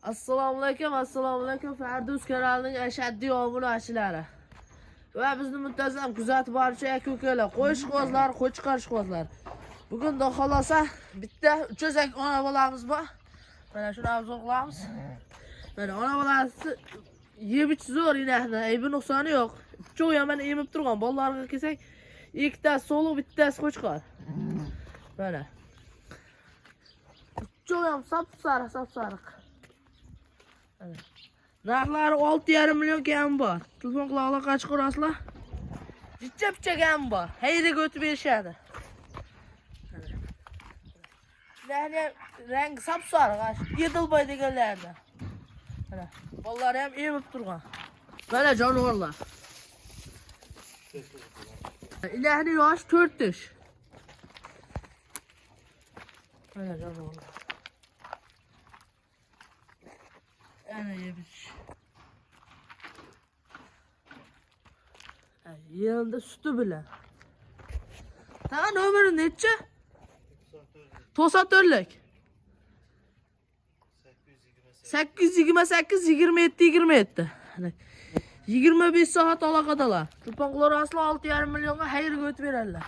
Assalomu alaykum. Fardus kanalining ashaddiy obunachilari. Va bizni muntazam kuzatib boruvchi aka-ukalar, qo'shqozlar, qo'chqarshqozlar. Bugun da xolosa bitta uchozak ona bolamiz bor. Mana shuni obzor qilamiz. Mana ona bolasi yeb zo'r inahni, aybi nuqsoni yo'q. Uchovi ham mana emib turgan. Bolalarga kelsak, ikkitasi so'liq, bittasi qo'chqor. Mana. Uchovi ham sap-sariq. Narxlari 6,5 million kam bor. Telefon qilib aloqa chiqarasizlar. Jichcha kam bor. Hayriga o'tib berishadi. Ularning rangi sap-sariq, Yedilboy deganlardan. Mana, bolalar ham emib turgan. Mana jonivorlar. Ilahning yoshi 4 yosh. Mana jonivorlar. Ana yemiş. Yanında sütü bile. Tamam ömrü neçe? 94'lük. 828, 27. 25 saat alakadalar. Çupanqlar aslı 6,5 milyonga hayır götüp verirler.